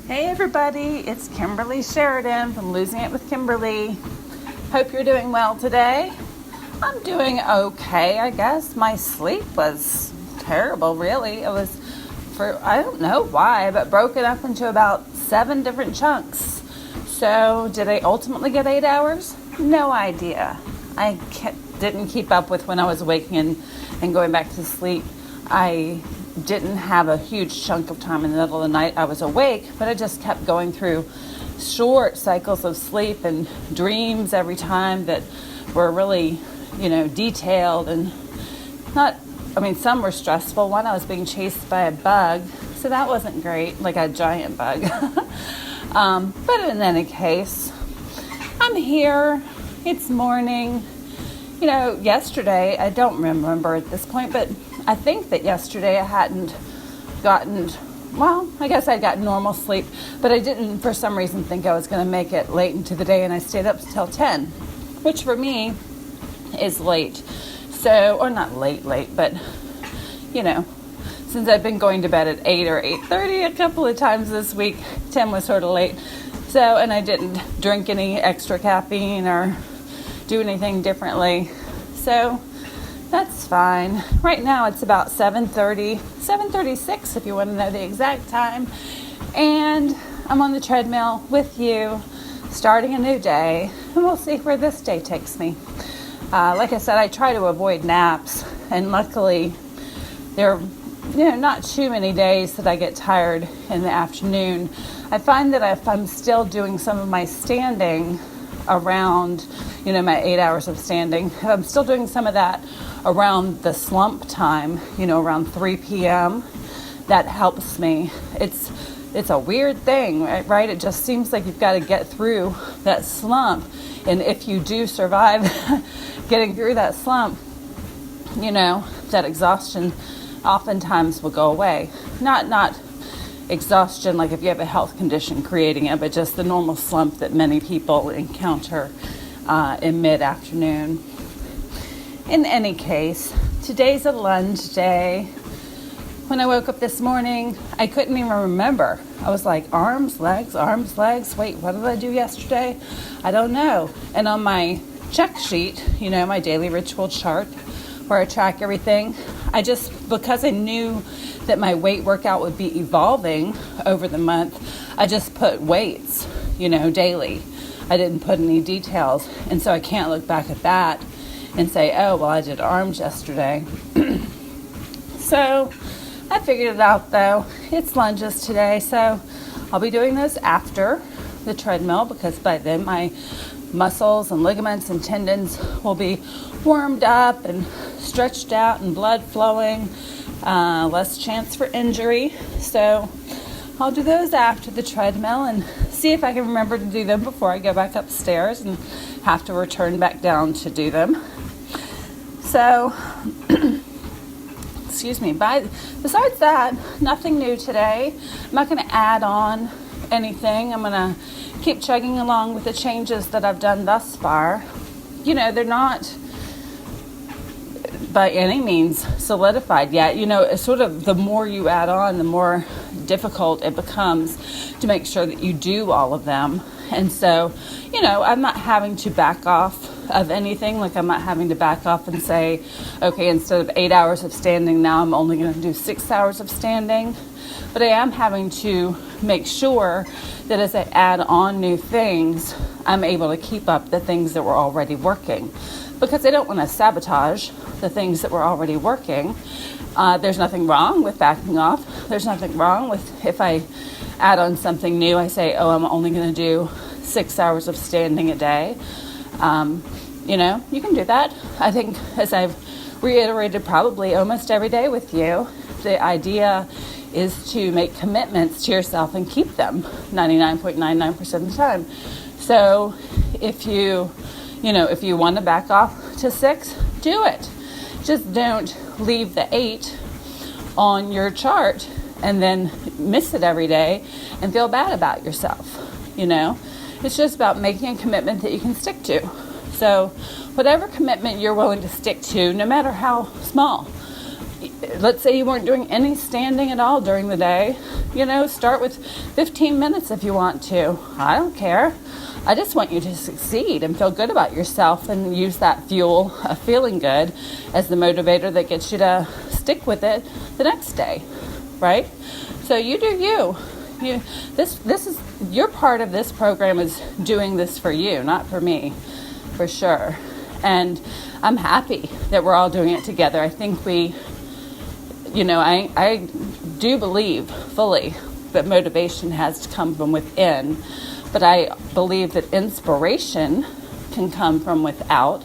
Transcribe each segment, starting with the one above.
Hey everybody, it's Kimberly Sheridan from Losing It with Kimberly. Hope you're doing well today. I'm doing okay, I guess. My sleep was terrible, really. It was I don't know why, but broken up into about 7 different chunks. So did I ultimately get 8 hours? No idea. I didn't keep up with when I was waking and going back to sleep. I didn't have a huge chunk of time in the middle of the night I was awake, but I just kept going through short cycles of sleep and dreams every time that were really, detailed and some were stressful. One, I was being chased by a bug, so that wasn't great, like a giant bug. But in any case, I'm here. It's morning. Yesterday, I don't remember at this point, but I think that yesterday I hadn't gotten, I guess I'd gotten normal sleep, but I didn't for some reason think I was going to make it late into the day, and I stayed up till 10, which for me is late. So, or not late, but, since I've been going to bed at 8 or 8:30 a couple of times this week, 10 was sort of late. So, and I didn't drink any extra caffeine or do anything differently. So, that's fine. Right now it's about 7:36 if you want to know the exact time. And I'm on the treadmill with you, starting a new day, and we'll see where this day takes me. Like I said, I try to avoid naps, and luckily there are not too many days that I get tired in the afternoon. I find that if I'm still doing some of my standing around, my 8 hours of standing, if I'm still doing some of that around the slump time, around 3 p.m., that helps me. It's a weird thing, right? It just seems like you've got to get through that slump. And if you do survive getting through that slump, that exhaustion oftentimes will go away. Not exhaustion like if you have a health condition creating it, but just the normal slump that many people encounter in mid-afternoon. In any case, today's a lunge day. When I woke up this morning, I couldn't even remember. I was like, arms, legs. Wait, what did I do yesterday? I don't know. And on my check sheet, my daily ritual chart where I track everything, because I knew that my weight workout would be evolving over the month, I just put weights, daily. I didn't put any details. And so I can't look back at that and say, I did arms yesterday. So I figured it out, though. It's lunges today, so I'll be doing those after the treadmill because by then my muscles and ligaments and tendons will be warmed up and stretched out and blood flowing, less chance for injury. So I'll do those after the treadmill and see if I can remember to do them before I go back upstairs and have to return back down to do them. So, excuse me, besides that, nothing new today. I'm not going to add on anything. I'm going to keep chugging along with the changes that I've done thus far. They're not by any means solidified yet. It's sort of the more you add on, the more difficult it becomes to make sure that you do all of them. And so, I'm not having to back off of anything. Like I'm not having to back off and say, okay, instead of 8 hours of standing, now I'm only going to do 6 hours of standing. But I am having to make sure that as I add on new things, I'm able to keep up the things that were already working. Because I don't want to sabotage the things that were already working. There's nothing wrong with backing off. There's nothing wrong with if I add on something new, I say, I'm only going to do 6 hours of standing a day. You can do that. I think as I've reiterated probably almost every day with you, the idea is to make commitments to yourself and keep them 99.99% of the time. So if you want to back off to 6, do it. Just don't leave the 8 on your chart and then miss it every day and feel bad about yourself. It's just about making a commitment that you can stick to. So whatever commitment you're willing to stick to, no matter how small, let's say you weren't doing any standing at all during the day, start with 15 minutes if you want to. I don't care. I just want you to succeed and feel good about yourself and use that fuel of feeling good as the motivator that gets you to stick with it the next day, right? So you do you. This is your part of this program is doing this for you, not for me, for sure. And I'm happy that we're all doing it together. I think I do believe fully that motivation has to come from within, but I believe that inspiration can come from without,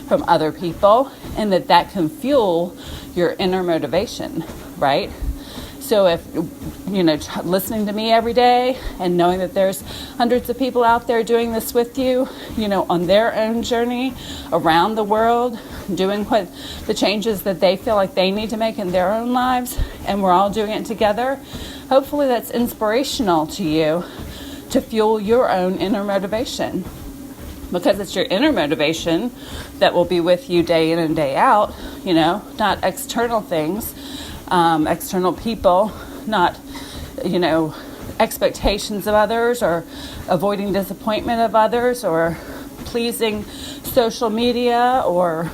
from other people, and that can fuel your inner motivation, right? So if, listening to me every day and knowing that there's hundreds of people out there doing this with you, on their own journey around the world, doing what the changes that they feel like they need to make in their own lives, and we're all doing it together, hopefully that's inspirational to you to fuel your own inner motivation. Because it's your inner motivation that will be with you day in and day out, not external things. External people, not, expectations of others or avoiding disappointment of others or pleasing social media or,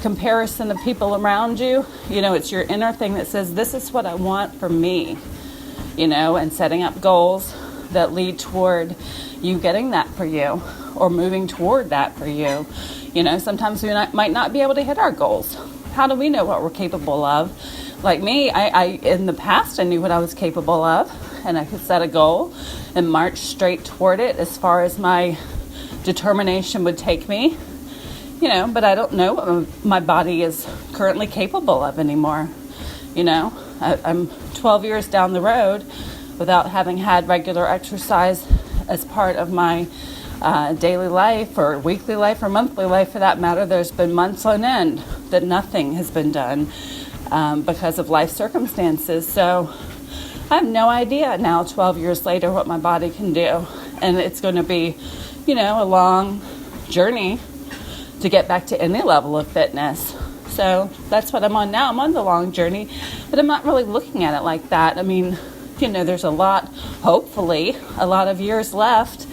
comparison of people around you. It's your inner thing that says, this is what I want for me, and setting up goals that lead toward you getting that for you or moving toward that for you. Sometimes we might not be able to hit our goals. How do we know what we're capable of? Like me, I in the past, I knew what I was capable of, and I could set a goal and march straight toward it as far as my determination would take me, but I don't know what my body is currently capable of anymore. I'm 12 years down the road without having had regular exercise as part of my daily life or weekly life or monthly life for that matter. There's been months on end that nothing has been done because of life circumstances. So I have no idea now, 12 years later, what my body can do. And it's going to be, a long journey to get back to any level of fitness. So that's what I'm on now. I'm on the long journey, but I'm not really looking at it like that. I mean, there's hopefully a lot of years left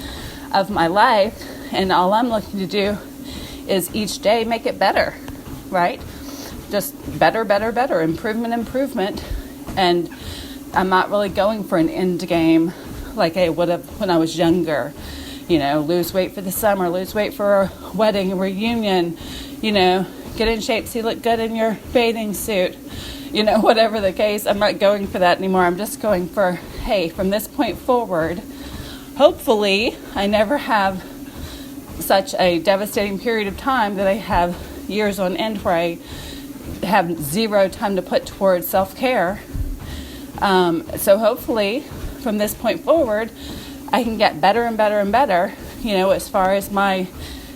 of my life, and all I'm looking to do is each day make it better, right? Just better, improvement. And I'm not really going for an end game like I would have when I was younger. Lose weight for the summer, lose weight for a wedding, a reunion, get in shape so you look good in your bathing suit, whatever the case. I'm not going for that anymore. I'm just going for, hey, from this point forward, hopefully I never have such a devastating period of time that I have years on end where I have zero time to put towards self-care. So hopefully from this point forward, I can get better and better and better, as far as my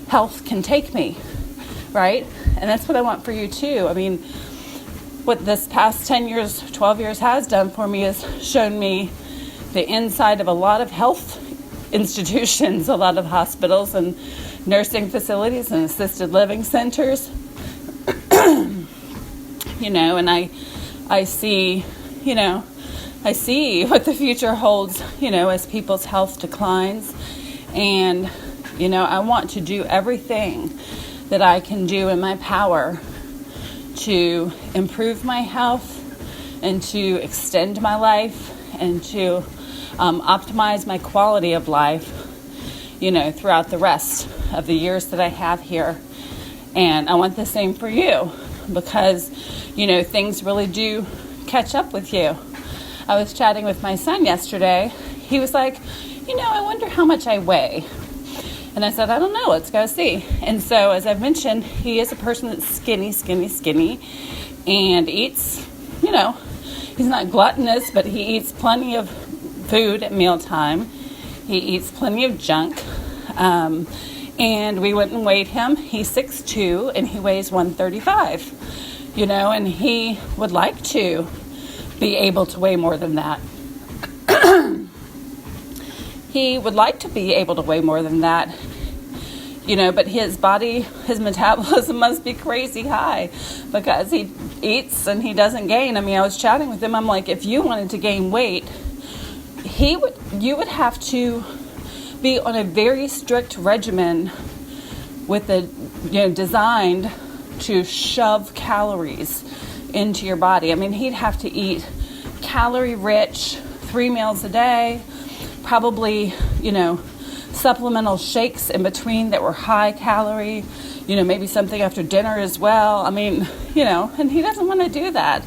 health can take me, right? And that's what I want for you too. I mean, what this past 10 years, 12 years has done for me is shown me the inside of a lot of health institutions, a lot of hospitals and nursing facilities and assisted living centers. And I see, I see what the future holds, as people's health declines. And, I want to do everything that I can do in my power to improve my health and to extend my life and to optimize my quality of life, throughout the rest of the years that I have here. And I want the same for you because, things really do catch up with you. I was chatting with my son yesterday. He was like, I wonder how much I weigh. And I said, I don't know, let's go see. And so, as I've mentioned, he is a person that's skinny, and eats, he's not gluttonous, but he eats plenty of food at mealtime. He eats plenty of junk. And we went and weighed him. He's 6'2", and he weighs 135, and he would like to be able to weigh more than that. He would like to be able to weigh more than that. but his metabolism must be crazy high because he eats and he doesn't gain. I mean, I was chatting with him. I'm like, if you wanted to gain weight, you would have to be on a very strict regimen designed to shove calories into your body. I mean, he'd have to eat calorie-rich 3 meals a day, probably, supplemental shakes in between that were high calorie, maybe something after dinner as well. I mean, and he doesn't want to do that,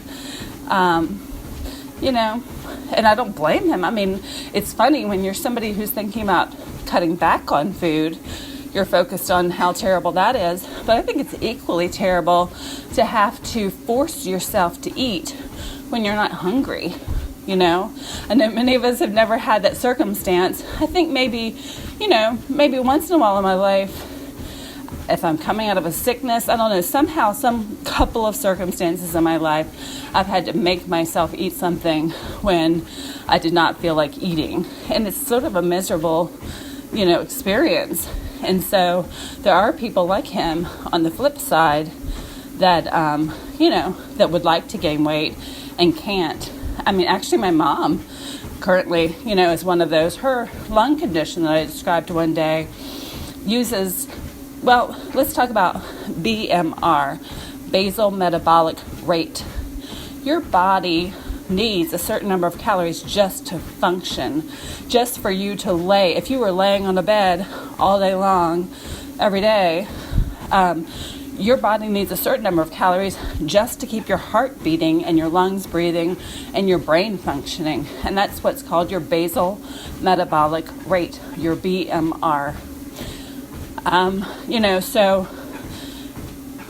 and I don't blame him. I mean, it's funny when you're somebody who's thinking about cutting back on food, you're focused on how terrible that is. But I think it's equally terrible to have to force yourself to eat when you're not hungry, I know many of us have never had that circumstance. I think maybe once in a while in my life, if I'm coming out of a sickness, I don't know, somehow, some couple of circumstances in my life, I've had to make myself eat something when I did not feel like eating. And it's sort of a miserable, experience. And so there are people like him on the flip side that, that would like to gain weight and can't. I mean, actually, my mom currently, is one of those. Her lung condition that I described one day uses, let's talk about BMR, basal metabolic rate. Your body needs a certain number of calories just to function, just for you to lay. If you were laying on a bed all day long, every day, your body needs a certain number of calories just to keep your heart beating and your lungs breathing and your brain functioning. And that's what's called your basal metabolic rate, your BMR. So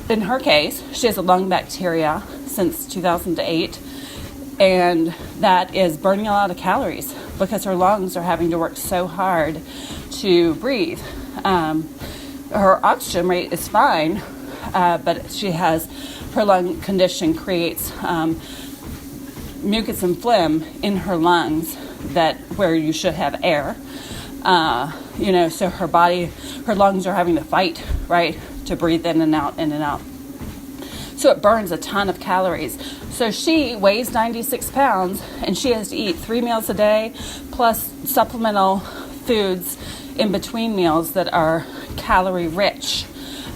in her case, she has a lung bacteria since 2008, and that is burning a lot of calories because her lungs are having to work so hard to breathe. Her oxygen rate is fine, but her lung condition creates mucus and phlegm in her lungs where you should have air. So her lungs are having to fight, right, to breathe in and out, in and out. So it burns a ton of calories. So she weighs 96 pounds and she has to eat 3 meals a day plus supplemental foods in between meals that are calorie rich,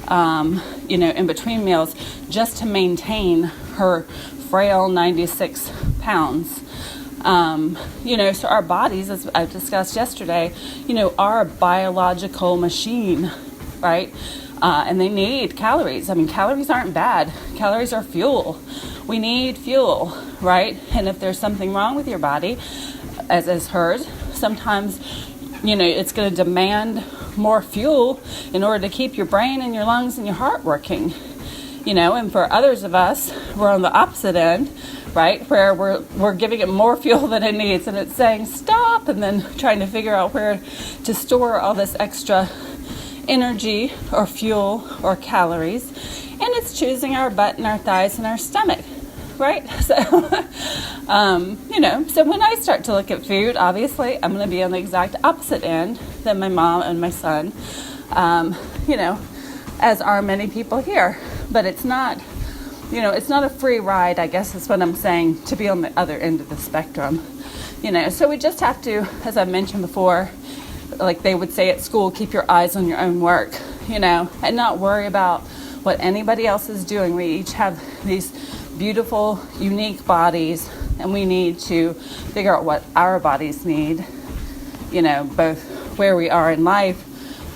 in between meals, just to maintain her frail 96 pounds. So our bodies, as I discussed yesterday, are a biological machine, right? And they need calories. I mean, calories aren't bad. Calories are fuel. We need fuel, right? And if there's something wrong with your body, as is hers, sometimes, it's going to demand more fuel in order to keep your brain and your lungs and your heart working, and for others of us, we're on the opposite end, right, where we're giving it more fuel than it needs, and it's saying stop, and then trying to figure out where to store all this extra energy or fuel or calories, and it's choosing our butt and our thighs and our stomach, right? So, so when I start to look at food, obviously I'm going to be on the exact opposite end than my mom and my son, as are many people here. But it's not, it's not a free ride, I guess is what I'm saying, to be on the other end of the spectrum. So we just have to, as I mentioned before, like they would say at school, keep your eyes on your own work, and not worry about what anybody else is doing. We each have these beautiful, unique bodies, and we need to figure out what our bodies need, both where we are in life,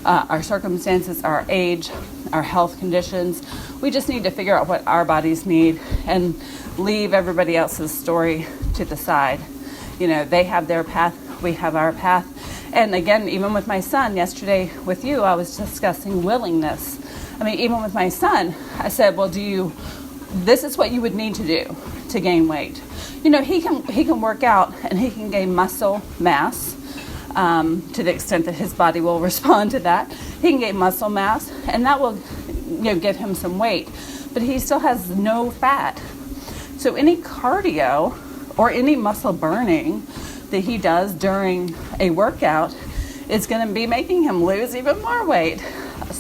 our circumstances, our age, our health conditions. We just need to figure out what our bodies need and leave everybody else's story to the side. They have their path, we have our path. And again, even with my son, yesterday with you, I was discussing willingness. I mean, even with my son, I said, well, this is what you would need to do to gain weight. He can work out and he can gain muscle mass to the extent that his body will respond to that. He can gain muscle mass, and that will give him some weight. But he still has no fat. So any cardio or any muscle burning that he does during a workout is going to be making him lose even more weight.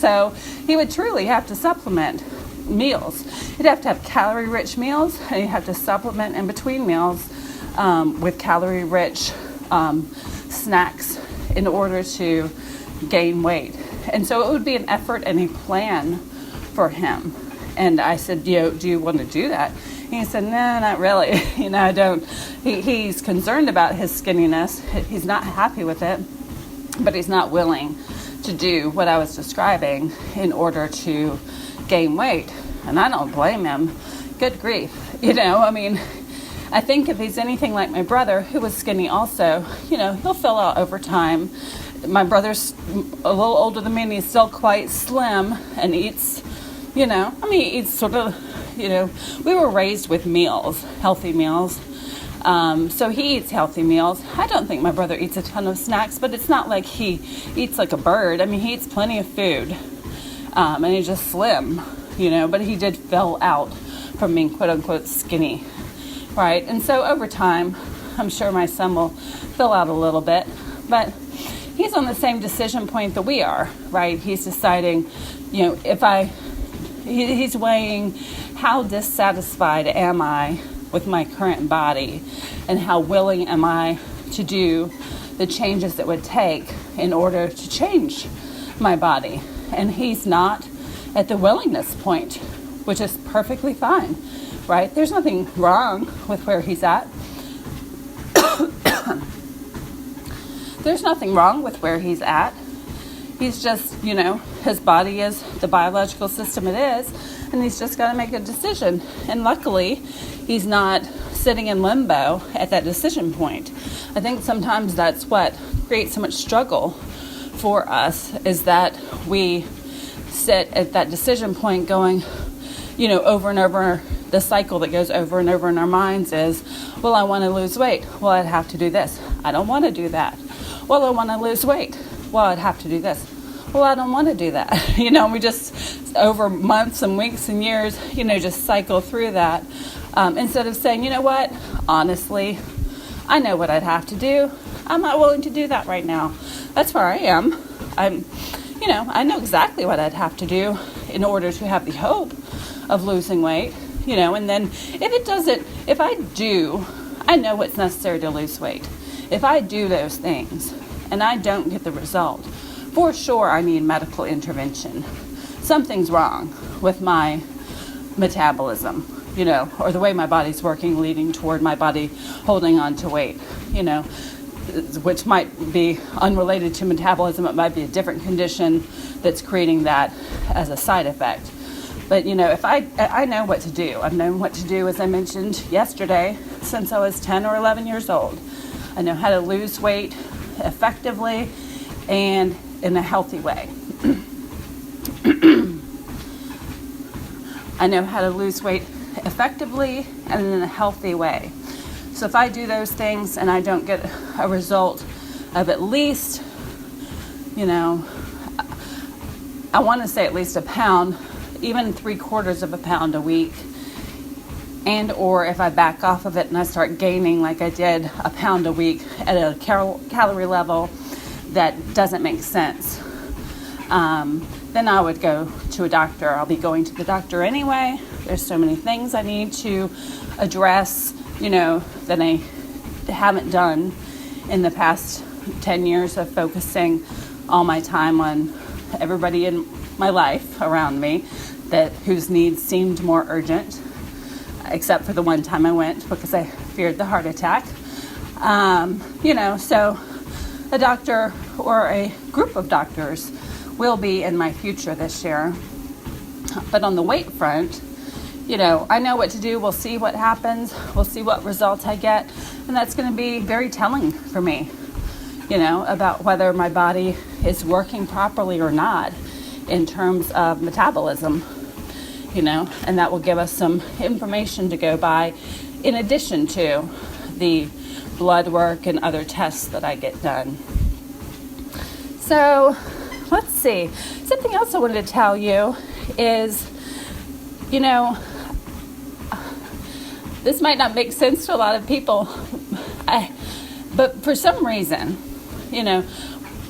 So he would truly have to supplement meals. He'd have to have calorie-rich meals, and he'd have to supplement in between meals with calorie-rich snacks in order to gain weight. And so it would be an effort and a plan for him. And I said, do you want to do that? And he said, no, not really. I don't. He's concerned about his skinniness. He's not happy with it, but he's not willing to do what I was describing in order to gain weight. And I don't blame him. Good grief. I think if he's anything like my brother, who was skinny also, he'll fill out over time. My brother's a little older than me, and he's still quite slim and eats, he eats sort of, we were raised with meals, healthy meals. So he eats healthy meals. I don't think my brother eats a ton of snacks, but it's not like he eats like a bird. He eats plenty of food, and he's just slim, but he did fill out from being quote unquote skinny, right? And so over time, I'm sure my son will fill out a little bit, but he's on the same decision point that we are, right? He's deciding, he's weighing how dissatisfied am I with my current body, and how willing am I to do the changes that would take in order to change my body. And he's not at the willingness point, which is perfectly fine, right? There's nothing wrong with where he's at. There's nothing wrong with where he's at. He's just, his body is the biological system it is, and he's just got to make a decision. And luckily, he's not sitting in limbo at that decision point. I think sometimes that's what creates so much struggle for us, is that we sit at that decision point going, over and over. The cycle that goes over and over in our minds is, well, I want to lose weight. Well, I'd have to do this. I don't want to do that. Well, I want to lose weight. Well, I'd have to do this. Well, I don't want to do that. We just, over months and weeks and years, just cycle through that. Instead of saying, you know what, honestly, I know what I'd have to do. I'm not willing to do that right now. That's where I am. I know exactly what I'd have to do in order to have the hope of losing weight, and then if I know what's necessary to lose weight. If I do those things and I don't get the result, for sure I need medical intervention. Something's wrong with my metabolism, or the way my body's working, leading toward my body holding on to weight, which might be unrelated to metabolism. It might be a different condition that's creating that as a side effect. But, if I know what to do. I've known what to do, as I mentioned yesterday, since I was 10 or 11 years old. I know how to lose weight effectively and in a healthy way. I know how to lose weight effectively and in a healthy way. So if I do those things and I don't get a result of at least, I want to say at least a pound, even 3/4 of a pound a week, and or if I back off of it and I start gaining like I did a pound a week at a calorie level that doesn't make sense, then I would go to a doctor. I'll be going to the doctor anyway. There's so many things I need to address, that I haven't done in the past 10 years of focusing all my time on everybody in my life around me whose needs seemed more urgent, except for the one time I went because I feared the heart attack. So a doctor or a group of doctors will be in my future this year. But on the weight front, I know what to do. We'll see what happens. We'll see what results I get. And that's going to be very telling for me, about whether my body is working properly or not in terms of metabolism, and that will give us some information to go by in addition to the blood work and other tests that I get done. So let's see. Something else I wanted to tell you is, this might not make sense to a lot of people, but for some reason,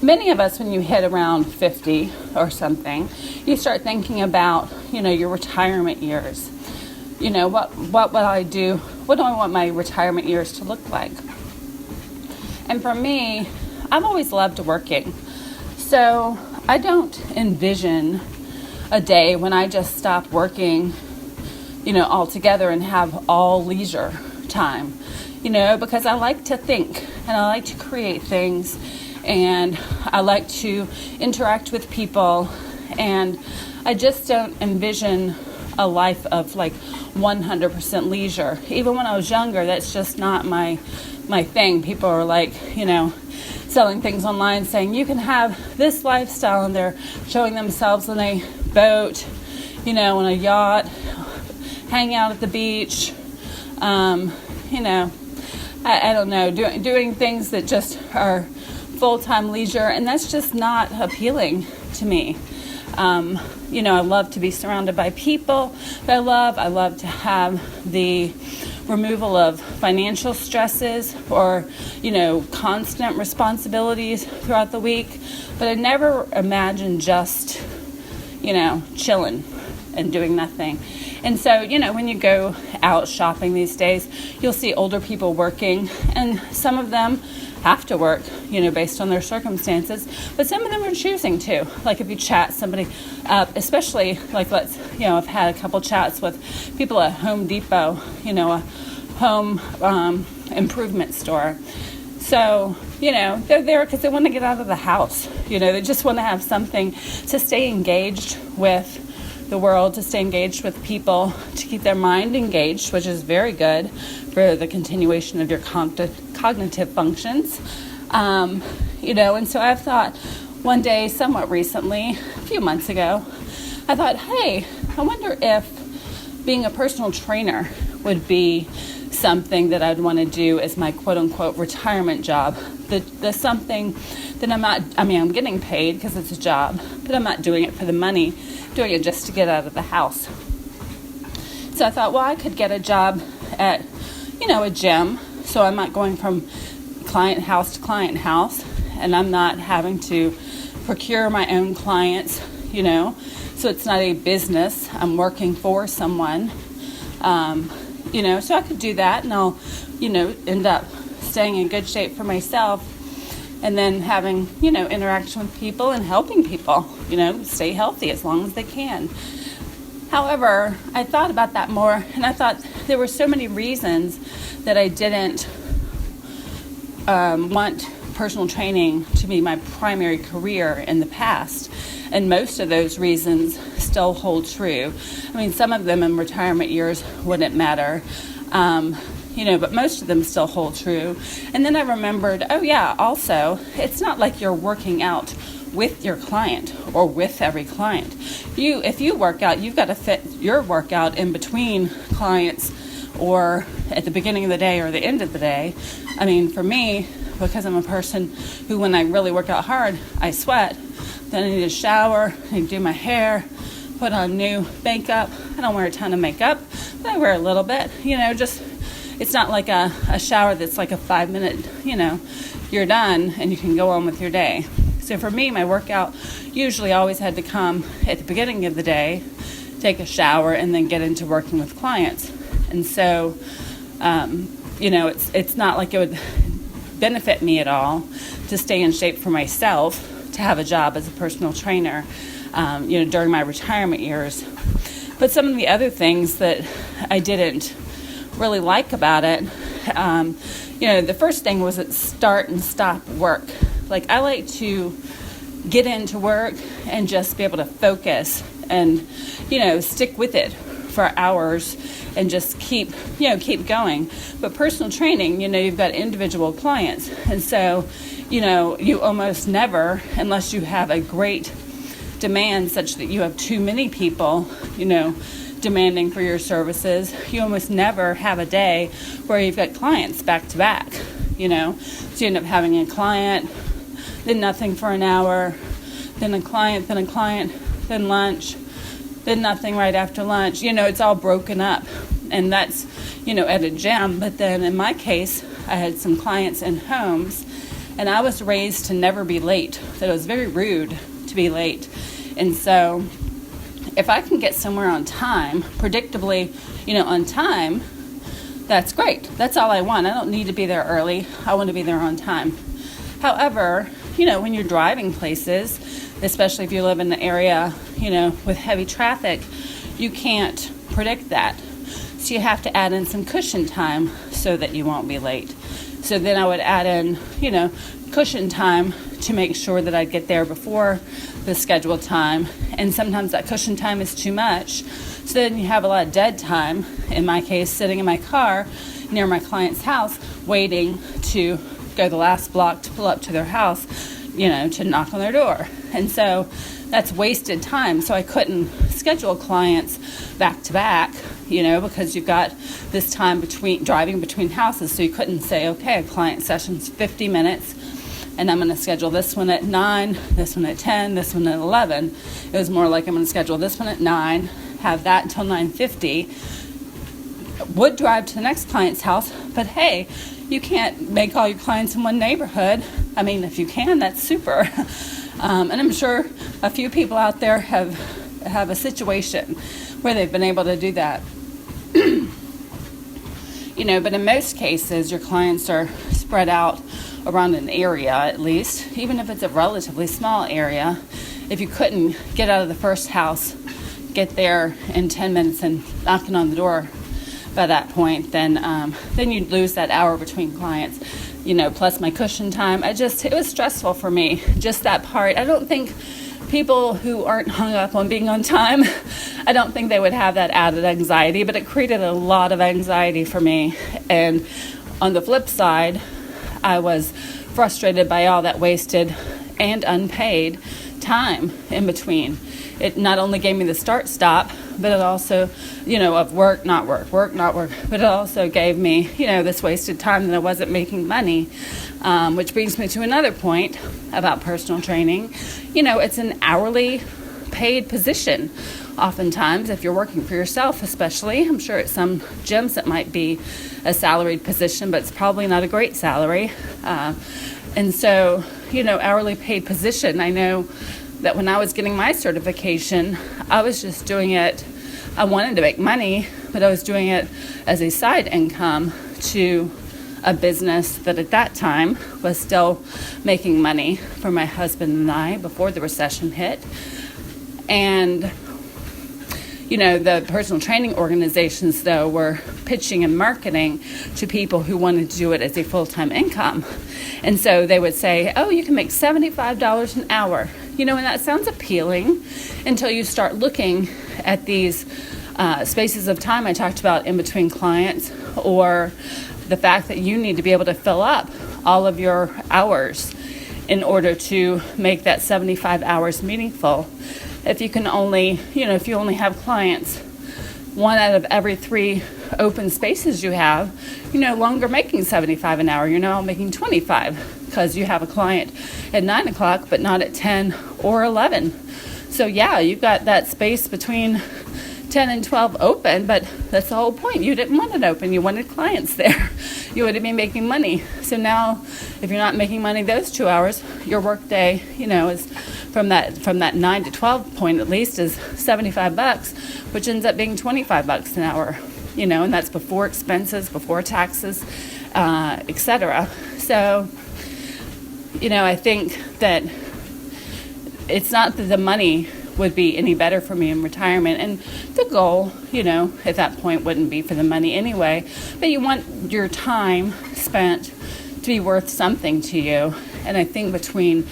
many of us, when you hit around 50 or something, you start thinking about, your retirement years. What would I do? What do I want my retirement years to look like? And for me, I've always loved working. So I don't envision a day when I just stop working, altogether and have all leisure time, because I like to think and I like to create things and I like to interact with people, and I just don't envision a life of like 100% leisure. Even when I was younger, that's just not my thing. People are like, selling things online saying you can have this lifestyle, and they're showing themselves on a boat, on a yacht, hang out at the beach, I don't know, doing things that just are full-time leisure, and that's just not appealing to me. I love to be surrounded by people that I love to have the removal of financial stresses or, constant responsibilities throughout the week. But I never imagined just, chilling and doing nothing. And so, when you go out shopping these days, you'll see older people working, and some of them have to work, based on their circumstances, but some of them are choosing to. Like if you chat somebody up, especially like I've had a couple chats with people at Home Depot, a home improvement store. So, they're there because they want to get out of the house. They just want to have something to stay engaged with the world, to stay engaged with people, to keep their mind engaged, which is very good for the continuation of your cognitive functions. And so I've thought one day, somewhat recently, a few months ago, I thought, hey, I wonder if being a personal trainer would be something that I'd want to do as my quote-unquote retirement job. The something that I'm getting paid because it's a job, but I'm not doing it for the money, doing it just to get out of the house. So I thought, well, I could get a job at, a gym, so I'm not going from client house to client house, and I'm not having to procure my own clients, so it's not a business. I'm working for someone, so I could do that, and I'll, end up staying in good shape for myself, and then having, interaction with people and helping people, stay healthy as long as they can. However, I thought about that more, and I thought there were so many reasons that I didn't want personal training to be my primary career in the past. And most of those reasons still hold true. Some of them in retirement years wouldn't matter, but most of them still hold true. And then I remembered, also, it's not like you're working out with your client or with every client. If you work out, you've got to fit your workout in between clients or at the beginning of the day or the end of the day. For me, because I'm a person who, when I really work out hard, I sweat. Then I need to shower, I need to do my hair, put on new makeup. I don't wear a ton of makeup, but I wear a little bit. It's not like a shower that's like a 5-minute, you're done and you can go on with your day. So for me, my workout usually always had to come at the beginning of the day, take a shower, and then get into working with clients. And so, it's not like it would benefit me at all to stay in shape for myself, to have a job as a personal trainer, during my retirement years. But some of the other things that I didn't really like about it, the first thing was that start and stop work. Like, I like to get into work and just be able to focus and, stick with it for hours and just keep going. But personal training, you've got individual clients. And so, you almost never, unless you have a great demand such that you have too many people, demanding for your services, you almost never have a day where you've got clients back to back, So you end up having a client, then nothing for an hour, then a client, then lunch, then nothing right after lunch. It's all broken up. And that's, at a gym. But then in my case, I had some clients in homes. And I was raised to never be late, that it was very rude to be late. And so if I can get somewhere on time, predictably, on time, that's great. That's all I want. I don't need to be there early. I want to be there on time. However, when you're driving places, especially if you live in an area, with heavy traffic, you can't predict that. So you have to add in some cushion time so that you won't be late. So then I would add in, cushion time to make sure that I'd get there before the scheduled time. And sometimes that cushion time is too much. So then you have a lot of dead time, in my case, sitting in my car near my client's house, waiting to go the last block to pull up to their house, to knock on their door. And so that's wasted time. So I couldn't schedule clients back to back, because you've got this time driving between houses. So you couldn't say, okay, a client session's 50 minutes, and I'm going to schedule this one at 9, this one at 10, this one at 11. It was more like I'm going to schedule this one at 9, have that until 9:50, would drive to the next client's house, but hey, you can't make all your clients in one neighborhood. I mean, if you can, that's super. And I'm sure a few people out there have a situation where they've been able to do that. But in most cases, your clients are spread out around an area, at least, even if it's a relatively small area. If you couldn't get out of the first house, get there in 10 minutes and knocking on the door by that point, then you'd lose that hour between clients, plus my cushion time. It was stressful for me, just that part. I don't think people who aren't hung up on being on time, I don't think they would have that added anxiety, but it created a lot of anxiety for me. And on the flip side, I was frustrated by all that wasted and unpaid time in between. It not only gave me the start-stop, but it also, of work, not work, but it also gave me, this wasted time that I wasn't making money, which brings me to another point about personal training. It's an hourly paid position. Oftentimes, if you're working for yourself especially, I'm sure at some gyms it might be a salaried position, but it's probably not a great salary. And so, hourly paid position, I know that when I was getting my certification, I was just doing it. I wanted to make money, but I was doing it as a side income to a business that at that time was still making money for my husband and I before the recession hit. And, the personal training organizations, though, were pitching and marketing to people who wanted to do it as a full-time income. And so they would say, oh, you can make $75 an hour. And that sounds appealing until you start looking at these spaces of time I talked about in between clients, or the fact that you need to be able to fill up all of your hours in order to make that 75 hours meaningful. If you can only, if you only have clients 1 out of every 3 open spaces you have, you're no longer making 75 an hour. You're now making 25 because you have a client at 9 o'clock, but not at 10 or 11. So yeah, you've got that space between 10 and 12 open, but that's the whole point. You didn't want it open. You wanted clients there. You would be making money. So now, if you're not making money those 2 hours, your work day, is from that 9 to 12 point at least is $75, which ends up being $25 an hour, and that's before expenses, before taxes, etc. So, I think that it's not that the money would be any better for me in retirement, and the goal, at that point wouldn't be for the money anyway, but you want your time spent to be worth something to you. And I think between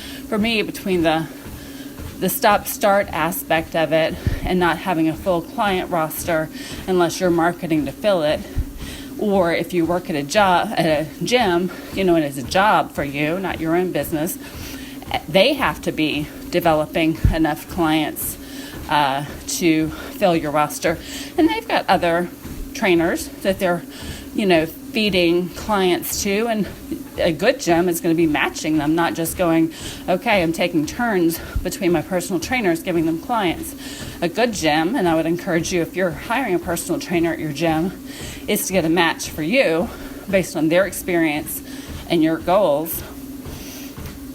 the stop-start aspect of it and not having a full client roster unless you're marketing to fill it, or if you work at a gym, and it's a job for you, not your own business, they have to be developing enough clients to fill your roster. And they've got other trainers that they're, feeding clients to, and a good gym is going to be matching them, not just going, okay, I'm taking turns between my personal trainers giving them clients. A good gym, and I would encourage you, if you're hiring a personal trainer at your gym, is to get a match for you based on their experience and your goals.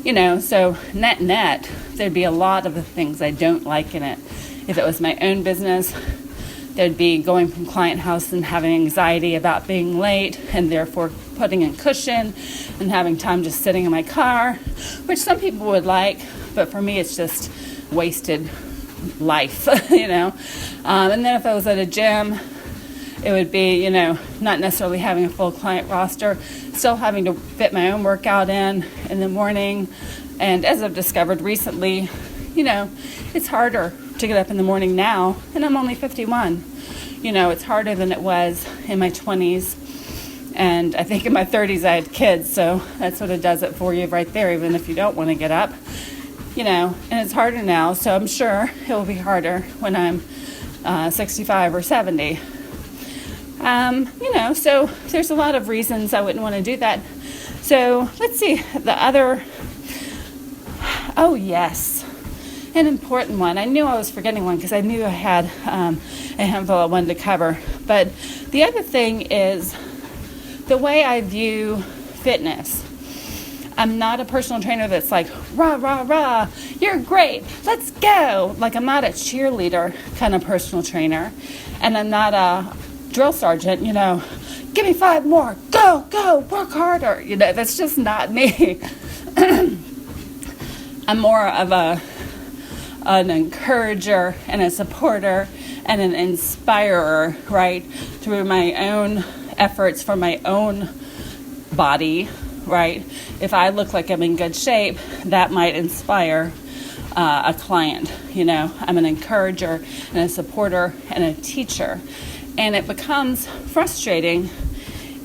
So net, there'd be a lot of the things I don't like in it. If it was my own business, there'd be going from client house and having anxiety about being late and therefore putting in cushion and having time just sitting in my car, which some people would like, but for me it's just wasted life, And then if I was at a gym, it would be, not necessarily having a full client roster, still having to fit my own workout in the morning. And as I've discovered recently, it's harder to get up in the morning now, and I'm only 51. It's harder than it was in my 20s. And I think in my 30s I had kids, so that sort of does it for you right there, even if you don't want to get up. And it's harder now, so I'm sure it will be harder when I'm 65 or 70. So there's a lot of reasons I wouldn't want to do that. So let's see, oh yes, an important one. I knew I was forgetting one because I knew I had a handful I wanted to cover. But the other thing is the way I view fitness. I'm not a personal trainer that's like, rah, rah, rah, you're great, let's go. Like, I'm not a cheerleader kind of personal trainer. And I'm not a drill sergeant, give me 5 more, go, work harder. That's just not me. I'm more of an encourager and a supporter and an inspirer, right? Through my own efforts for my own body, right? If I look like I'm in good shape, that might inspire a client. I'm an encourager and a supporter and a teacher. And it becomes frustrating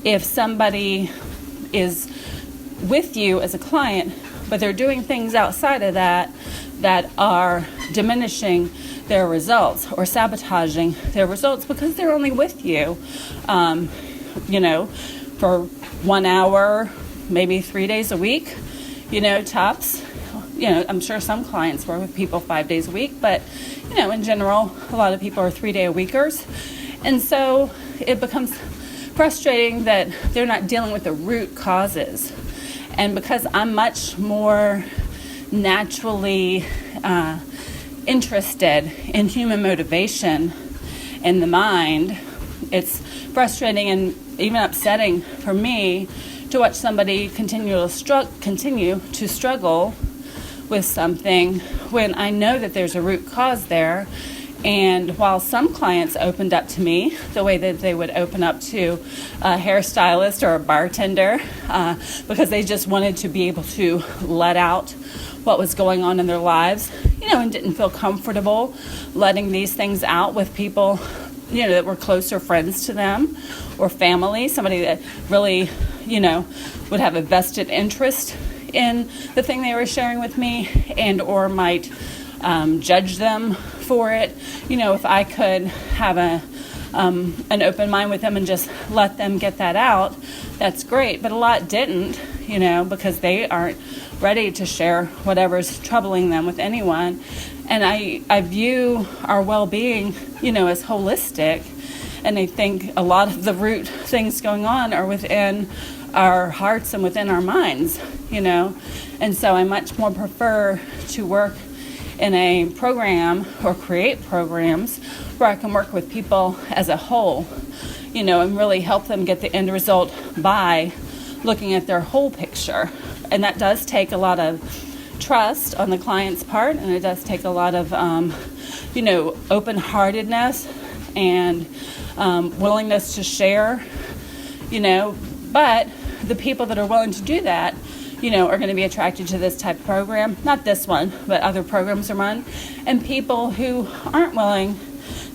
if somebody is with you as a client, but they're doing things outside of that are diminishing their results or sabotaging their results because they're only with you, for 1 hour, maybe 3 days a week, tops. I'm sure some clients work with people 5 days a week, but, in general, a lot of people are 3-day-a-weekers. And so it becomes frustrating that they're not dealing with the root causes. And because I'm much more naturally interested in human motivation in the mind, it's frustrating and even upsetting for me to watch somebody continue to struggle with something when I know that there's a root cause there. And while some clients opened up to me the way that they would open up to a hairstylist or a bartender because they just wanted to be able to let out what was going on in their lives, and didn't feel comfortable letting these things out with people, that were closer friends to them or family, somebody that really, would have a vested interest in the thing they were sharing with me and or might judge them for it. If I could have an open mind with them and just let them get that out, that's great. But a lot didn't, because they aren't ready to share whatever's troubling them with anyone. And I view our well-being, as holistic. And I think a lot of the root things going on are within our hearts and within our minds, And so I much more prefer to work in a program or create programs where I can work with people as a whole, and really help them get the end result by looking at their whole picture. And that does take a lot of trust on the client's part, and it does take a lot of, open-heartedness and willingness to share, but the people that are willing to do that, are going to be attracted to this type of program. Not this one, but other programs are run. And people who aren't willing,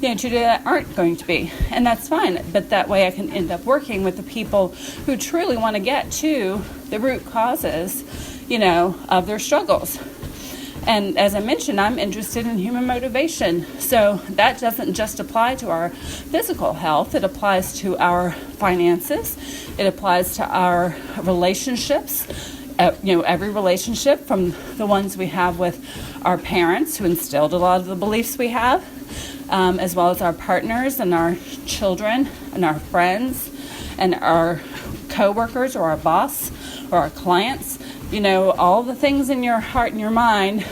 to do that aren't going to be. And that's fine. But that way I can end up working with the people who truly want to get to the root causes, of their struggles. And as I mentioned, I'm interested in human motivation. So that doesn't just apply to our physical health. It applies to our finances. It applies to our relationships. Every relationship, from the ones we have with our parents who instilled a lot of the beliefs we have, as well as our partners and our children and our friends and our coworkers or our boss or our clients. all the things in your heart and your mind,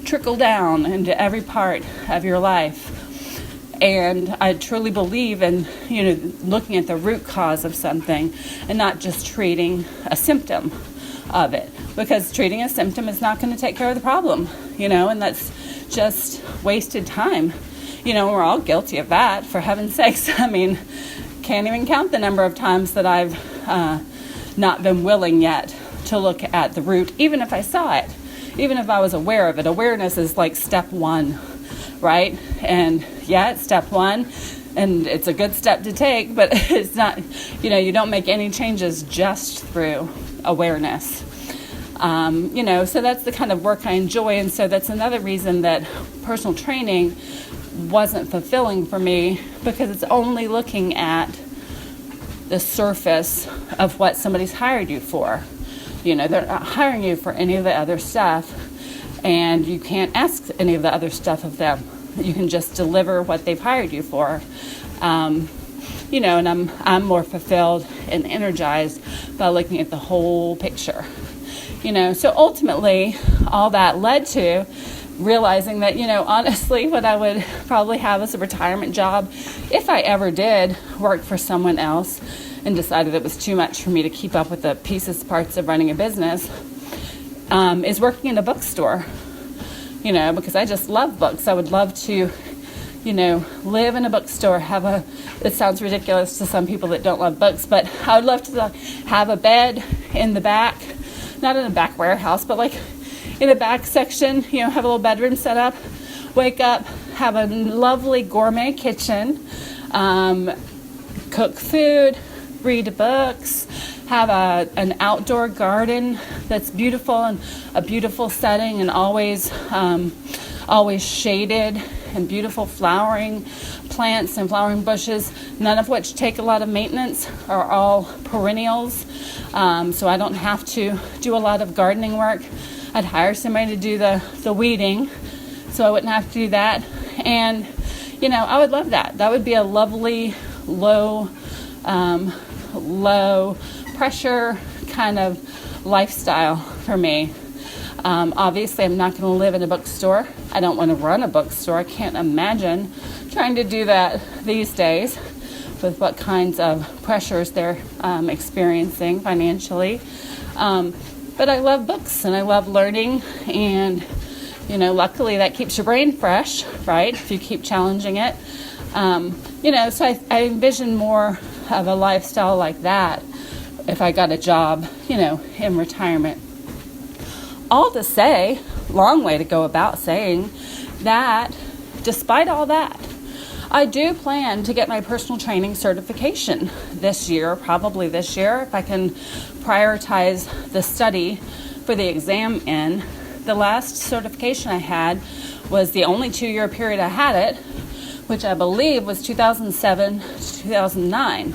trickle down into every part of your life. And I truly believe in, looking at the root cause of something and not just treating a symptom of it, because treating a symptom is not going to take care of the problem, and that's just wasted time. We're all guilty of that, for heaven's sakes. I mean, can't even count the number of times that I've not been willing yet to look at the root, even if I saw it, even if I was aware of it. Awareness is like step one, right? And yeah, it's step one, and it's a good step to take, but it's not, you don't make any changes just through awareness. So that's the kind of work I enjoy, and so that's another reason that personal training wasn't fulfilling for me, because it's only looking at the surface of what somebody's hired you for. They're not hiring you for any of the other stuff, and you can't ask any of the other stuff of them. You can just deliver what they've hired you for. And I'm more fulfilled and energized by looking at the whole picture. So ultimately, all that led to realizing that, honestly, what I would probably have as a retirement job, if I ever did work for someone else and decided it was too much for me to keep up with the parts of running a business, is working in a bookstore, because I just love books. I would love to, live in a bookstore, it sounds ridiculous to some people that don't love books, but I would love to have a bed in the back, not in a back warehouse, but like in a back section, have a little bedroom set up, wake up, have a lovely gourmet kitchen, cook food, read books, have an outdoor garden that's beautiful and a beautiful setting, and always shaded, and beautiful flowering plants and flowering bushes, none of which take a lot of maintenance, are all perennials, so I don't have to do a lot of gardening work. I'd hire somebody to do the weeding, so I wouldn't have to do that. And, I would love that. That would be a lovely, low pressure kind of lifestyle for me. Obviously, I'm not going to live in a bookstore. I don't want to run a bookstore. I can't imagine trying to do that these days with what kinds of pressures they're experiencing financially. But I love books, and I love learning, and, luckily that keeps your brain fresh, right, if you keep challenging it. So I envision more of a lifestyle like that if I got a job, in retirement. All to say, long way to go about saying that despite all that, I do plan to get my personal training certification this year, probably this year, if I can prioritize the study for the exam in. The last certification I had was the only 2-year period I had it, which I believe was 2007 to 2009,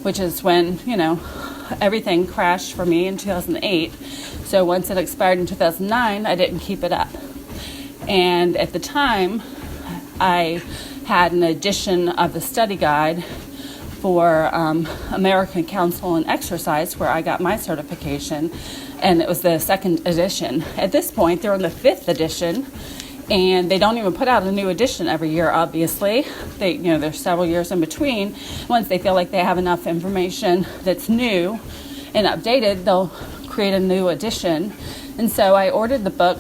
which is when, everything crashed for me in 2008. So once it expired in 2009, I didn't keep it up. And at the time, I had an edition of the study guide for American Council on Exercise, where I got my certification, and it was the second edition. At this point, they're in the 5th edition, and they don't even put out a new edition every year, obviously. There's several years in between. Once they feel like they have enough information that's new and updated, they'll create a new edition. And so I ordered the book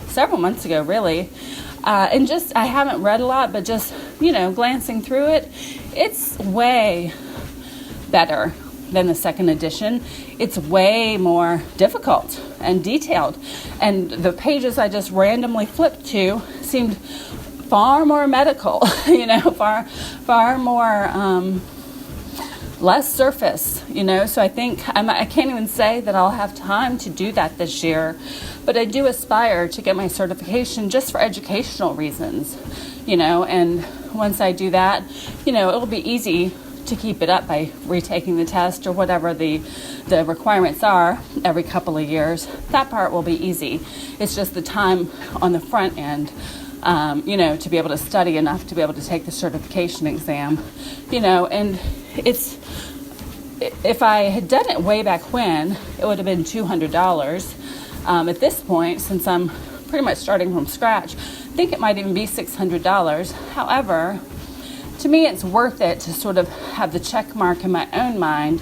several months ago, really. And I haven't read a lot, but just, glancing through it, it's way better than the second edition. It's way more difficult and detailed. And the pages I just randomly flipped to seemed far more medical, far more, less surface, So I think I can't even say that I'll have time to do that this year, but I do aspire to get my certification just for educational reasons, and once I do that, it'll be easy to keep it up by retaking the test or whatever the requirements are every couple of years. That part will be easy. It's just the time on the front end, to be able to study enough to be able to take the certification exam, and if I had done it way back when, it would have been $200. At this point, since I'm pretty much starting from scratch, I think it might even be $600. However, to me, it's worth it to sort of have the check mark in my own mind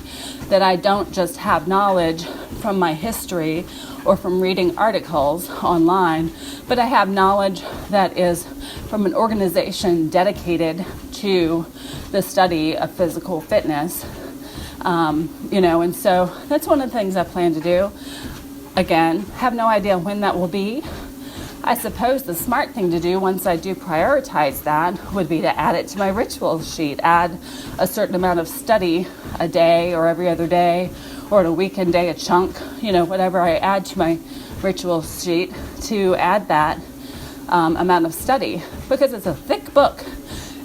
that I don't just have knowledge from my history or from reading articles online, but I have knowledge that is from an organization dedicated to the study of physical fitness. And so that's one of the things I plan to do. Again, have no idea when that will be. I suppose the smart thing to do once I do prioritize that would be to add it to my ritual sheet, add a certain amount of study a day or every other day, or in a weekend day, a chunk, whatever I add to my ritual sheet, to add that amount of study, because it's a thick book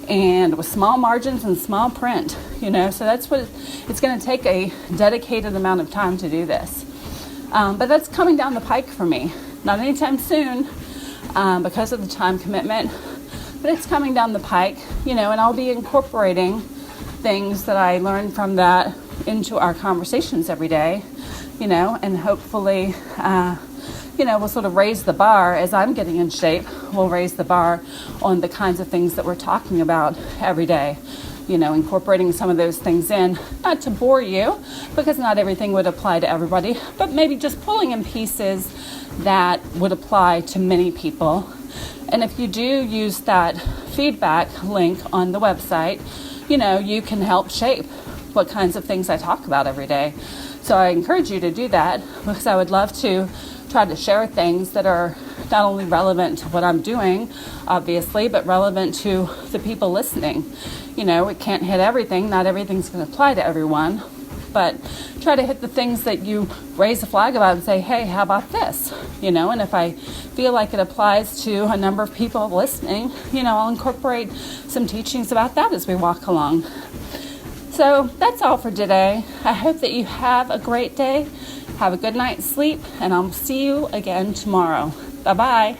and with small margins and small print, so that's what it's going to take, a dedicated amount of time to do this. But that's coming down the pike for me. Not anytime soon, because of the time commitment, but it's coming down the pike, and I'll be incorporating things that I learned from that into our conversations every day, and hopefully, we'll sort of raise the bar as I'm getting in shape. We'll raise the bar on the kinds of things that we're talking about every day, incorporating some of those things in, not to bore you, because not everything would apply to everybody, but maybe just pulling in pieces that would apply to many people. And if you do use that feedback link on the website, you can help shape what kinds of things I talk about every day. So I encourage you to do that, because I would love to try to share things that are not only relevant to what I'm doing, obviously, but relevant to the people listening. It can't hit everything. Not everything's going to apply to everyone, but try to hit the things that you raise a flag about and say, hey, how about this? And if I feel like it applies to a number of people listening, I'll incorporate some teachings about that as we walk along. So that's all for today. I hope that you have a great day. Have a good night's sleep, and I'll see you again tomorrow. Bye-bye.